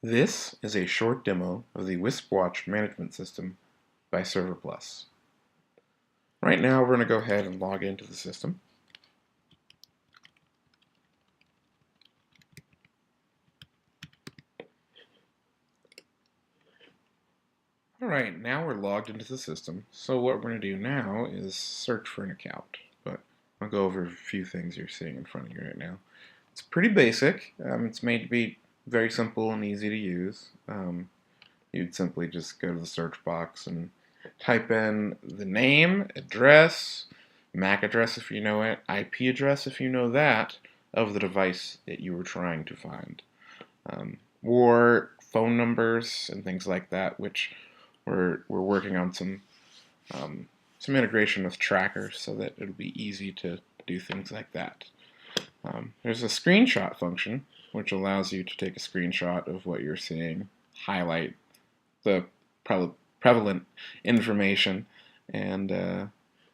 This is a short demo of the WispWatch management system by ServerPlus. Right now we're going to go ahead and log into the system. Alright, now we're logged into the system, so what we're going to do now is search for an account. But I'll go over a few things you're seeing in front of you right now. It's pretty basic. It's made to be very simple and easy to use. You'd simply just go to the search box and type in the name, address, MAC address if you know it, IP address if you know that, of the device that you were trying to find. Or phone numbers and things like that, which we're working on some integration with trackers so that it'll be easy to do things like that. There's a screenshot function, which allows you to take a screenshot of what you're seeing, highlight the prevalent information, and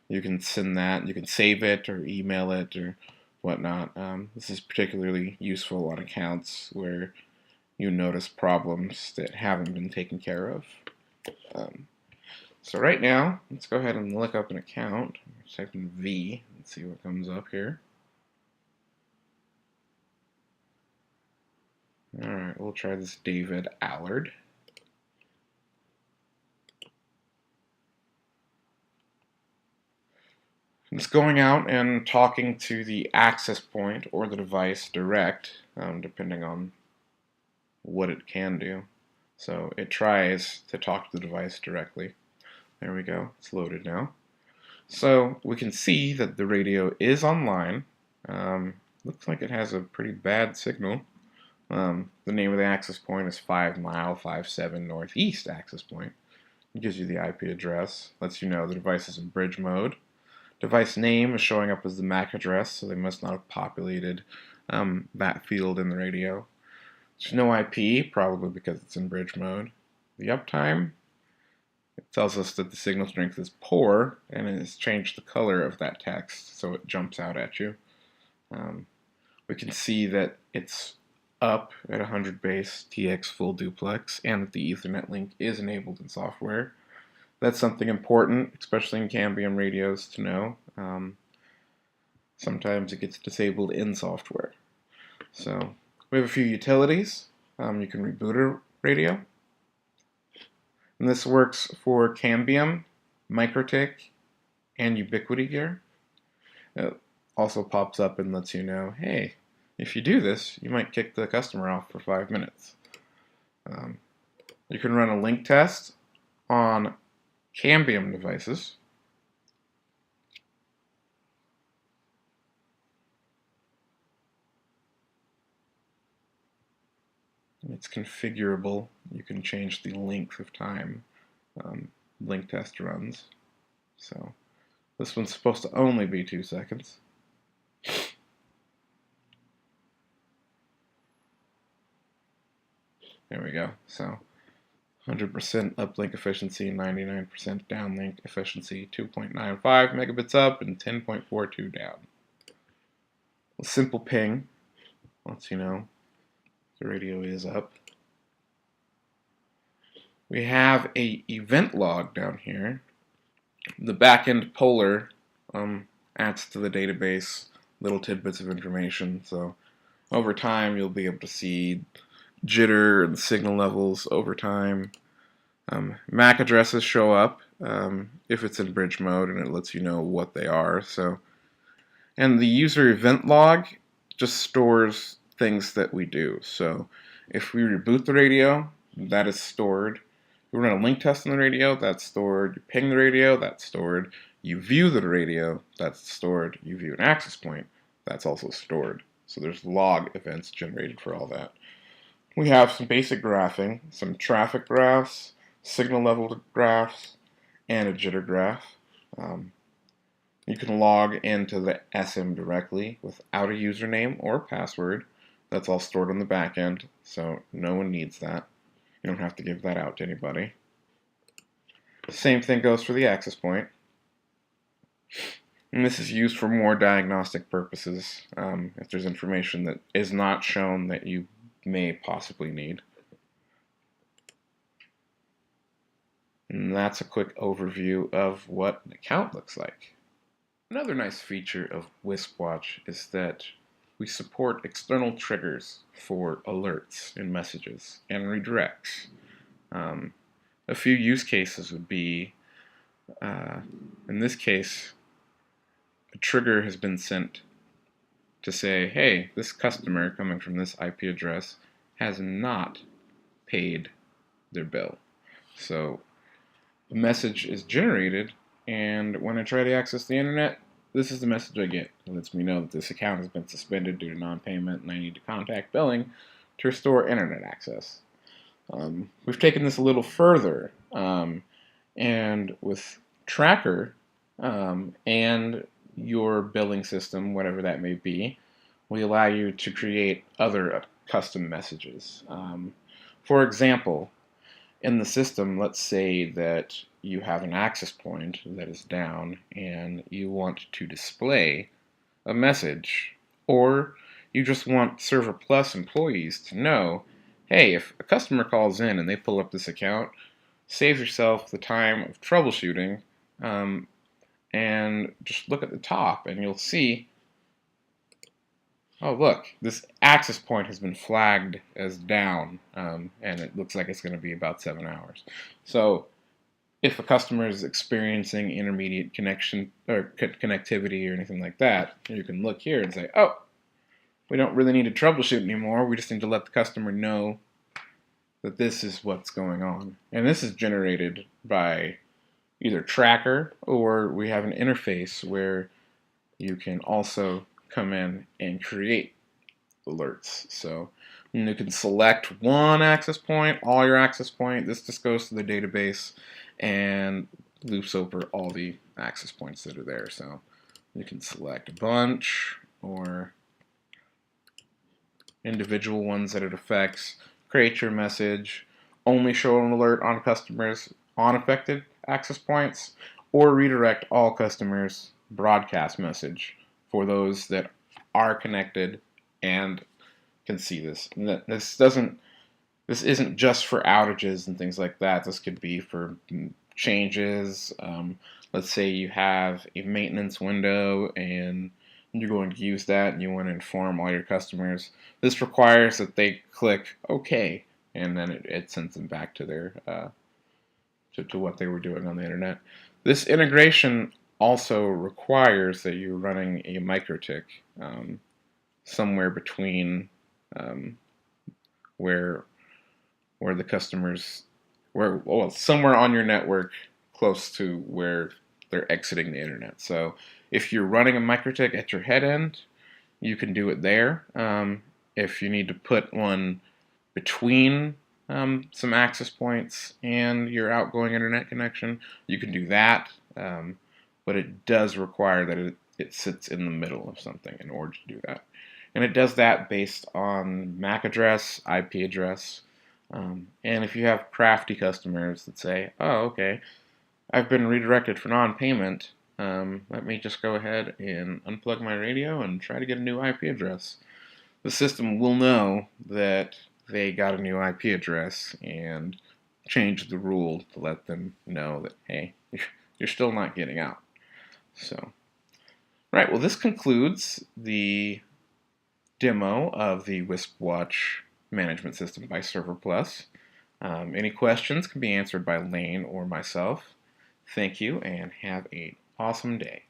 you can send that. You can save it or email it or whatnot. This is particularly useful on accounts where you notice problems that haven't been taken care of. So right now, let's go ahead and look up an account. Type in V and see what comes up here. Alright, we'll try this David Allard. It's going out and talking to the access point or the device direct, depending on what it can do. So it tries to talk to the device directly. There we go, it's loaded now. So we can see that the radio is online. Looks like it has a pretty bad signal. The name of the access point is 5 Mile 57 Northeast access point. It gives you the IP address, lets you know the device is in bridge mode. Device name is showing up as the MAC address, so they must not have populated that field in the radio. There's no IP, probably because it's in bridge mode. The uptime, it tells us that the signal strength is poor, and it has changed the color of that text, so it jumps out at you. We can see that it's up at 100 base TX full duplex, and that the Ethernet link is enabled in software. That's something important, especially in Cambium radios, to know. Sometimes it gets disabled in software. So we have a few utilities. You can reboot a radio. And this works for Cambium, MikroTik, and Ubiquiti gear. It also pops up and lets you know, hey, if you do this, you might kick the customer off for 5 minutes. You can run a link test on Cambium devices. It's configurable. You can change the length of time link test runs. So this one's supposed to only be 2 seconds. There we go. So 100% uplink efficiency, 99% downlink efficiency, 2.95 megabits up and 10.42 down. A simple ping lets you know the radio is up. We have a event log down here. The backend poller adds to the database little tidbits of information, so over time you'll be able to see jitter and signal levels over time. MAC addresses show up if it's in bridge mode, and it lets you know what they are. And the user event log just stores things that we do. So if we reboot the radio, that is stored. We run a link test on the radio, that's stored. You ping the radio, that's stored. You view the radio, that's stored. You view an access point, that's also stored. So there's log events generated for all that. We have some basic graphing, some traffic graphs, signal level graphs, and a jitter graph. You can log into the SM directly without a username or password. That's all stored on the back end, so no one needs that. You don't have to give that out to anybody. Same thing goes for the access point. And this is used for more diagnostic purposes, if there's information that is not shown that you may possibly need. And that's a quick overview of what an account looks like. Another nice feature of WispWatch is that we support external triggers for alerts and messages and redirects. A few use cases would be, in this case, a trigger has been sent to say, hey, this customer coming from this IP address has not paid their bill. So a message is generated, and when I try to access the internet, this is the message I get. It lets me know that this account has been suspended due to non-payment and I need to contact billing to restore internet access. We've taken this a little further, and with Tracker and your billing system, whatever that may be, we allow you to create other custom messages. For example, in the system, let's say that you have an access point that is down and you want to display a message, or you just want ServerPlus employees to know, hey, if a customer calls in and they pull up this account, save yourself the time of troubleshooting, and just look at the top and you'll see, oh look, this access point has been flagged as down, and it looks like it's going to be about 7 hours. So if a customer is experiencing intermediate connection or connectivity or anything like that, you can look here and say, oh, we don't really need to troubleshoot anymore. We just need to let the customer know that this is what's going on. And this is generated by either Tracker, or we have an interface where you can also come in and create alerts. So you can select one access point, all your access point. This just goes to the database and loops over all the access points that are there. So you can select a bunch or individual ones that it affects, create your message, only show an alert on customers on affected access points, or redirect all customers broadcast message for those that are connected and can see this. And this isn't just for outages and things like that. This could be for changes. Let's say you have a maintenance window and you're going to use that and you want to inform all your customers. This requires that they click OK, and then it sends them back to their to what they were doing on the internet. This integration also requires that you're running a MikroTik somewhere between where the customers somewhere on your network close to where they're exiting the internet. So if you're running a MikroTik at your head end, you can do it there. If you need to put one between some access points and your outgoing internet connection, you can do that. But it does require that it sits in the middle of something in order to do that. And it does that based on MAC address, IP address. And if you have crafty customers that say, oh, okay, I've been redirected for non-payment, let me just go ahead and unplug my radio and try to get a new IP address. The system will know that they got a new IP address and change the rule to let them know that, hey, you're still not getting out. So, right, well, this concludes the demo of the WispWatch management system by ServerPlus. Any questions can be answered by Lane or myself. Thank you, and have an awesome day.